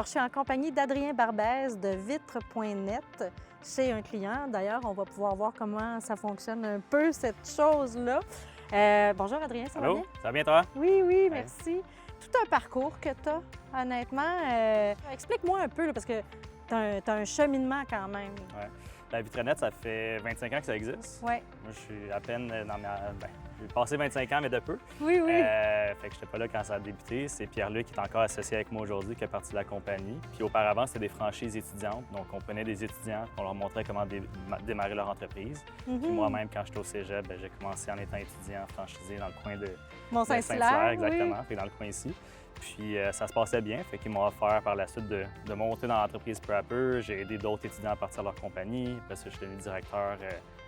Alors, je suis en compagnie d'Adrien Barbès de Vitres.net chez un client. D'ailleurs, on va pouvoir voir comment ça fonctionne un peu, cette chose-là. Bonjour Adrien, ça va Allô? bien? Ça va bien toi? Oui, merci. Tout un parcours que tu as, honnêtement. Explique-moi un peu, là, parce que tu as un cheminement quand même. Ouais. La Vitres.net, ça fait 25 ans que ça existe. Oui. Moi, je suis à peine dans ma... j'ai passé 25 ans, mais de peu. Oui. Fait que j'étais pas là quand ça a débuté. C'est Pierre-Luc qui est encore associé avec moi aujourd'hui, qui est parti de la compagnie. Puis auparavant, c'était des franchises étudiantes. Donc, on prenait des étudiants, on leur montrait comment démarrer leur entreprise. Puis moi-même, quand j'étais au cégep, j'ai commencé en étant étudiant franchisé dans le coin de Mont-Saint-Hilaire. exactement, Oui. fait dans le coin ici. Puis ça se passait bien, fait qu'ils m'ont offert par la suite de monter dans l'entreprise peu à peu. J'ai aidé d'autres étudiants à partir de leur compagnie, parce que je suis devenu directeur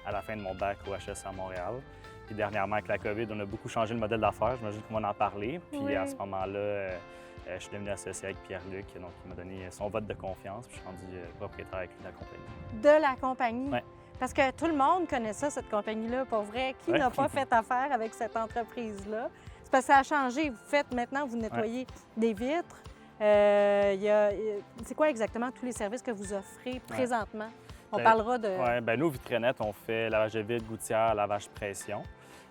à la fin de mon bac au HEC à Montréal. Puis dernièrement, avec la COVID, on a beaucoup changé le modèle d'affaires. J'imagine qu'on va en parler. Puis Oui. à ce moment-là, je suis devenu associé avec Pierre-Luc, donc il m'a donné son vote de confiance. Puis je suis rendu propriétaire avec lui de la compagnie. De la compagnie? Oui. Parce que tout le monde connaît ça, cette compagnie-là, pour vrai. Qui n'a pas fait affaire avec cette entreprise-là? C'est parce que ça a changé. Maintenant, vous nettoyez des vitres. C'est quoi exactement tous les services que vous offrez présentement? On parlera de... Oui, nous, Vitres.net, on fait lavage de vitres, gouttière, lavage pression.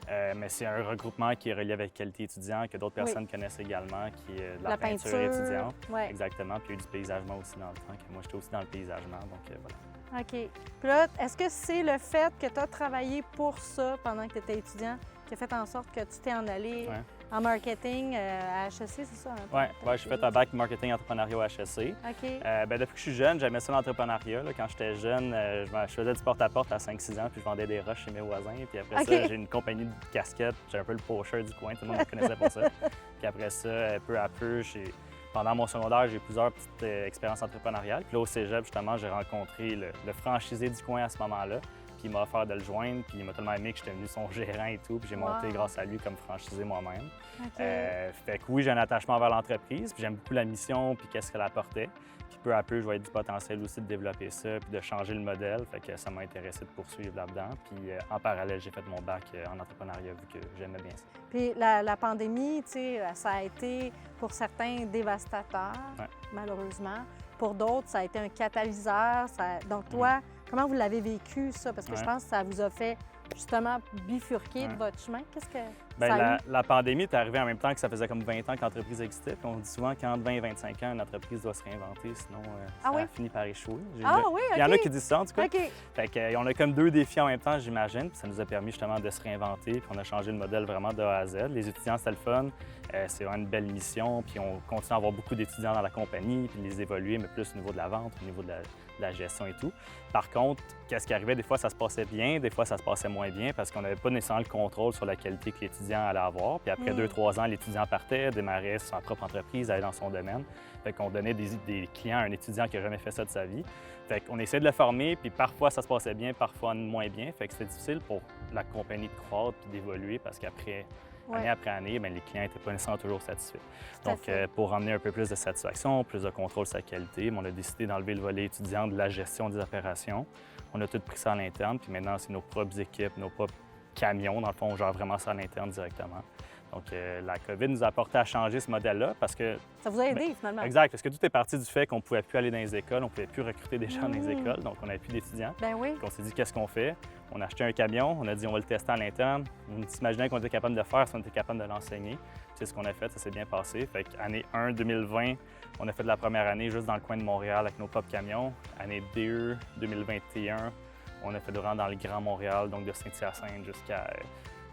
Mais c'est un regroupement qui est relié avec Qualité étudiant, que d'autres personnes connaissent également, qui est de la peinture étudiante. Oui. Exactement. Puis il y a eu du paysagement aussi dans le temps, que moi, j'étais aussi dans le paysagement, donc voilà. OK. Puis là, est-ce que c'est le fait que tu as travaillé pour ça pendant que tu étais étudiant qui a fait en sorte que tu t'es en allé en marketing à HEC, c'est ça? Oui, j'ai fait un bac marketing entrepreneuriat au HEC. OK. Depuis que je suis jeune, j'aimais ça l'entrepreneuriat. Quand j'étais jeune, je faisais du porte-à-porte à 5-6 ans, puis je vendais des roches chez mes voisins. Puis après ça, j'ai une compagnie de casquettes. J'ai un peu le pocheur du coin, tout le monde me connaissait pour ça. Puis après ça, peu à peu, pendant mon secondaire, j'ai eu plusieurs petites expériences entrepreneuriales. Puis là, au cégep, justement, j'ai rencontré le franchisé du coin à ce moment-là. Puis il m'a offert de le joindre, puis il m'a tellement aimé que j'étais devenu son gérant et tout. Puis j'ai monté grâce à lui comme franchisé moi-même. Fait que oui, j'ai un attachement vers l'entreprise, puis j'aime beaucoup la mission, puis qu'est-ce qu'elle apportait. Puis peu à peu, je voyais du potentiel aussi de développer ça, puis de changer le modèle. Fait que ça m'a intéressé de poursuivre là-dedans. Puis en parallèle, j'ai fait mon bac en entrepreneuriat vu que j'aimais bien ça. Puis la pandémie, tu sais, ça a été pour certains dévastateur, malheureusement. Pour d'autres, ça a été un catalyseur. Donc toi, comment vous l'avez vécu, ça? Parce que je pense que ça vous a fait justement bifurquer de votre chemin. Qu'est-ce que ça a eu? La pandémie est arrivée en même temps que ça faisait comme 20 ans que l'entreprise existait. Puis on dit souvent qu'entre 20 et 25 ans, une entreprise doit se réinventer, sinon ça a fini par échouer. Il y en a qui disent ça, en tout cas. Fait qu'on a comme deux défis en même temps, j'imagine. Puis ça nous a permis justement de se réinventer. Puis on a changé le modèle vraiment de A à Z. Les étudiants, c'était le fun. C'est vraiment une belle mission. Puis on continue à avoir beaucoup d'étudiants dans la compagnie, puis les évoluer, mais plus au niveau de la vente, au niveau de la gestion et tout. Par contre, qu'est-ce qui arrivait? Des fois, ça se passait bien, des fois, ça se passait moins bien parce qu'on n'avait pas nécessairement le contrôle sur la qualité que l'étudiant allait avoir. Puis après 2-3 ans, l'étudiant partait, démarrait sa propre entreprise, allait dans son domaine. Fait qu'on donnait des clients à un étudiant qui n'a jamais fait ça de sa vie. Fait qu'on essayait de le former, puis parfois, ça se passait bien, parfois moins bien. Fait que c'était difficile pour la compagnie de croître puis d'évoluer parce qu'après... Année après année, les clients n'étaient pas nécessairement toujours satisfaits. Donc, pour ramener un peu plus de satisfaction, plus de contrôle sur sa qualité, on a décidé d'enlever le volet étudiant de la gestion des opérations. On a tout pris ça à l'interne, puis maintenant, c'est nos propres équipes, nos propres camions. Dans le fond, on gère vraiment ça à l'interne directement. Donc, la COVID nous a apporté à changer ce modèle-là parce que... Ça vous a aidé, finalement. Exact, parce que tout est parti du fait qu'on ne pouvait plus aller dans les écoles, on ne pouvait plus recruter des gens dans les écoles, donc on n'avait plus d'étudiants. Ben oui. Donc, on s'est dit, qu'est-ce qu'on fait? On a acheté un camion, on a dit, on va le tester à l'interne. On s'imaginait qu'on était capable de le faire si on était capable de l'enseigner. C'est ce qu'on a fait, ça s'est bien passé. Fait qu'année 1, 2020, on a fait de la première année juste dans le coin de Montréal avec nos propres camions. Année 2, 2021, on a fait le rang dans le Grand Montréal, donc de Saint-Hyacinthe jusqu'à...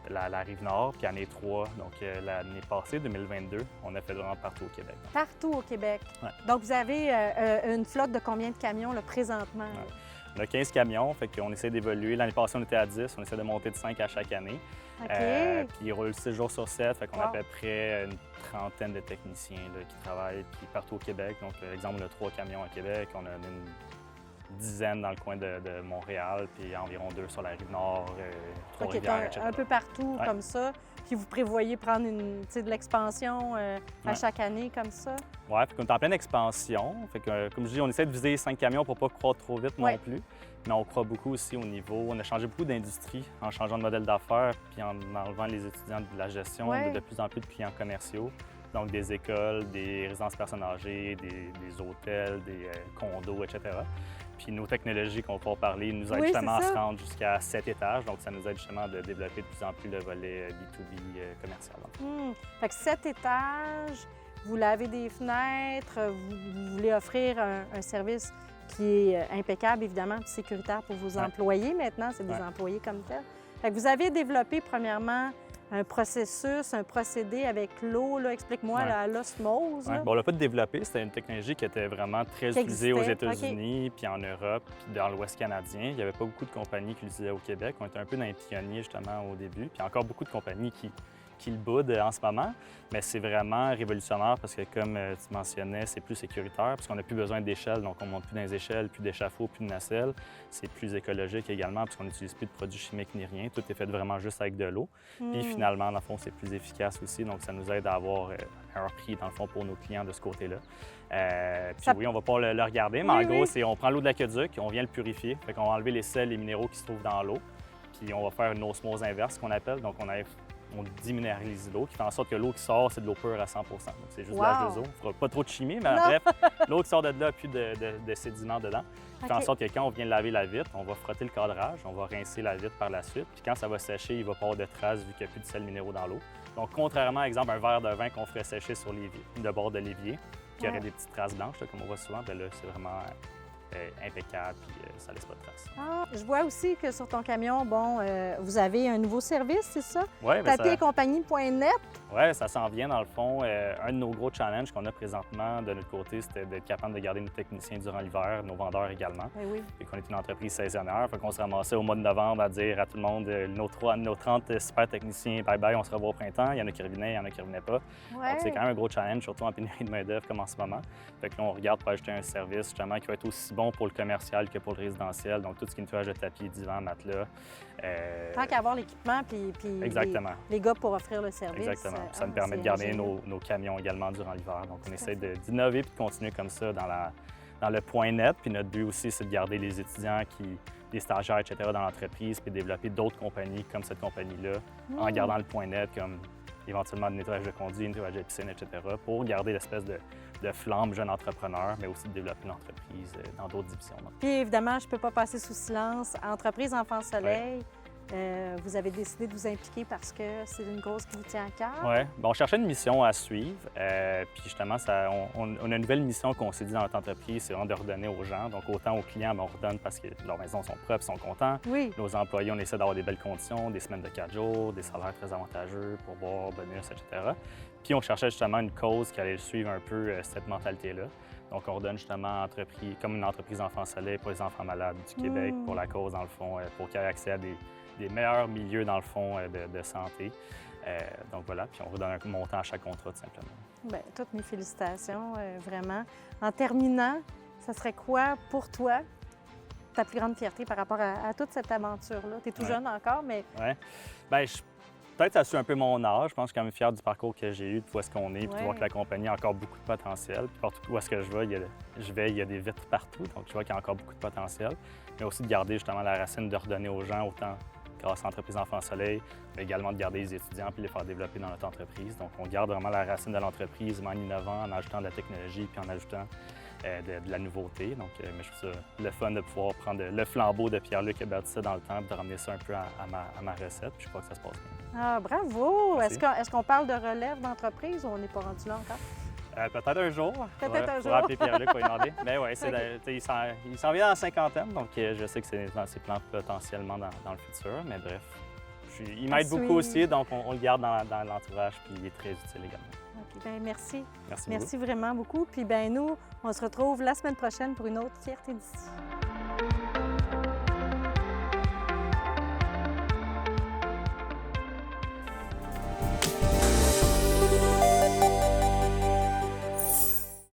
la Rive-Nord, puis année 3, donc l'année passée, 2022, on a fait vraiment partout au Québec. Partout au Québec. Ouais. Donc, vous avez une flotte de combien de camions là, présentement? Ouais. On a 15 camions, fait qu'on essaie d'évoluer. L'année passée, on était à 10, on essaie de monter de 5 à chaque année. Puis ils roulent 6 jours sur 7, fait qu'on a à peu près une trentaine de techniciens là, qui travaillent puis partout au Québec. Donc, exemple, on a 3 camions à Québec, on a une dizaine dans le coin de Montréal, puis environ 2 sur la Rive-Nord, Trois-Rivières, etc. Un peu partout comme ça. Puis vous prévoyez prendre de l'expansion à chaque année comme ça? Oui, puis on est en pleine expansion. Fait que, comme je dis, on essaie de viser 5 camions pour ne pas croître trop vite non plus. Mais on croît beaucoup aussi au niveau... On a changé beaucoup d'industrie en changeant de modèle d'affaires puis en enlevant les étudiants de la gestion, de plus en plus de clients commerciaux. Donc, des écoles, des résidences personnes âgées, des hôtels, des condos, etc. Puis nos technologies qu'on va parler nous aident justement à se rendre jusqu'à 7 étages. Donc, ça nous aide justement de développer de plus en plus le volet B2B commercial. Fait que 7 étages, vous lavez des fenêtres, vous voulez offrir un service qui est impeccable, évidemment, puis sécuritaire pour vos employés. Maintenant, c'est des employés comme tels. Fait que vous avez développé, premièrement, un processus, un procédé avec l'eau. Explique-moi, l'osmose. Bon, on l'a pas développé. C'était une technologie qui était vraiment très utilisée aux États-Unis, puis en Europe, puis dans l'Ouest canadien. Il n'y avait pas beaucoup de compagnies qui l'utilisaient au Québec. On était un peu dans les pionniers, justement, au début. Puis encore beaucoup de compagnies qui le boudent en ce moment. Mais c'est vraiment révolutionnaire parce que, comme tu mentionnais, c'est plus sécuritaire parce qu'on n'a plus besoin d'échelles. Donc, on ne monte plus dans les échelles, plus d'échafauds, plus de nacelles. C'est plus écologique également parce qu'on n'utilise plus de produits chimiques ni rien. Tout est fait vraiment juste avec de l'eau. Puis finalement, dans le fond, c'est plus efficace aussi. Donc, ça nous aide à avoir un prix, dans le fond, pour nos clients de ce côté-là. Puis oui, on ne va pas le regarder, mais en gros, c'est on prend l'eau de l'aqueduc, on vient le purifier. Fait qu'on va enlever les sels et les minéraux qui se trouvent dans l'eau. Puis on va faire une osmose inverse, qu'on appelle. Donc, on déminéralise l'eau, qui fait en sorte que l'eau qui sort, c'est de l'eau pure à 100 Donc, c'est juste de l'H2O. On ne fera pas trop de chimie, mais bref, l'eau qui sort de là n'a plus de sédiments dedans. Qui fait en sorte que quand on vient laver la vitre, on va frotter le cadrage, on va rincer la vitre par la suite. Puis quand ça va sécher, il va pas avoir de traces vu qu'il n'y a plus de sels minéraux dans l'eau. Donc, contrairement, par exemple, un verre de vin qu'on ferait sécher sur le bord de l'évier, qui aurait des petites traces blanches, comme on voit souvent, bien là, c'est vraiment impeccable, puis ça laisse pas de traces. Je vois aussi que sur ton camion, vous avez un nouveau service, c'est ça? Oui, tapiercompagnie.net. Oui, ça s'en vient dans le fond. Un de nos gros challenges qu'on a présentement de notre côté, c'était d'être capable de garder nos techniciens durant l'hiver, nos vendeurs également. Et qu'on est une entreprise saisonnière, fait qu'on se ramassait au mois de novembre à dire à tout le monde nos 30 super techniciens, bye bye, on se revoit au printemps. Il y en a qui revenaient, il y en a qui revenaient pas. Donc c'est quand même un gros challenge, surtout en pénurie de main-d'œuvre comme en ce moment. Fait que là, on regarde pour ajouter un service justement qui va être aussi bon pour le commercial que pour le résidentiel. Donc, tout ce qui est nettoyage de tapis, divan, matelas. Tant qu'à avoir l'équipement puis les gars pour offrir le service. Exactement. Ça nous permet de garder nos camions également durant l'hiver. Donc, on essaie d'innover et de continuer comme ça dans le point net. Puis notre but aussi, c'est de garder les étudiants, les stagiaires, etc., dans l'entreprise, puis développer d'autres compagnies comme cette compagnie-là, en gardant le point net, comme éventuellement le nettoyage de conduits, nettoyage de piscine, etc., pour garder l'espèce de flamme jeune entrepreneur, mais aussi de développer l'entreprise dans d'autres divisions. Puis évidemment, je ne peux pas passer sous silence. Entreprise Enfants Soleil, vous avez décidé de vous impliquer parce que c'est une cause qui vous tient à cœur. Oui. On cherchait une mission à suivre. Puis justement, on a une nouvelle mission qu'on s'est dit dans notre entreprise, c'est vraiment de redonner aux gens. Donc autant aux clients, on redonne parce que leurs maisons sont propres, sont contents. Nos employés, on essaie d'avoir des belles conditions, des semaines de 4 jours, des salaires très avantageux, pourboire, bonus, etc. Puis on cherchait justement une cause qui allait suivre un peu cette mentalité-là. Donc on redonne justement comme une entreprise Enfants Soleil pour les enfants malades du Québec, pour la cause dans le fond, pour qu'ils aient accès à des meilleurs milieux dans le fond de santé. Donc voilà, puis on redonne un montant à chaque contrat tout simplement. Bien, toutes mes félicitations, vraiment. En terminant, ça serait quoi pour toi ta plus grande fierté par rapport à toute cette aventure-là? Tu es tout jeune encore, mais... Oui. Bien, peut-être ça suit un peu mon âge. Je pense que je suis quand même fier du parcours que j'ai eu, de voir ce qu'on est, puis de voir que la compagnie a encore beaucoup de potentiel. Puis partout où est-ce que je vais, il y a des vitres partout, donc je vois qu'il y a encore beaucoup de potentiel. Mais aussi de garder justement la racine, de redonner aux gens autant grâce à l'entreprise Enfants Soleil, mais également de garder les étudiants puis les faire développer dans notre entreprise. Donc, on garde vraiment la racine de l'entreprise, mais en innovant, en ajoutant de la technologie puis en ajoutant de la nouveauté. Donc, mais je trouve ça le fun de pouvoir prendre le flambeau de Pierre-Luc qui a bâti ça dans le temps et de ramener ça un peu à ma recette. Puis je crois que ça se passe bien. Ah, bravo! Est-ce qu'on parle de relève d'entreprise ou on n'est pas rendu là encore? Peut-être un jour. Peut-être un jour. Pour appeler Pierre-Luc pour lui demander. Mais oui, il s'en vient dans la cinquantaine, donc je sais que c'est dans ses plans potentiellement dans le futur. Mais bref, il m'aide beaucoup aussi, donc on le garde dans l'entourage, puis il est très utile également. OK, bien merci. Merci vraiment beaucoup. Puis bien nous, on se retrouve la semaine prochaine pour une autre Fierté d'ici.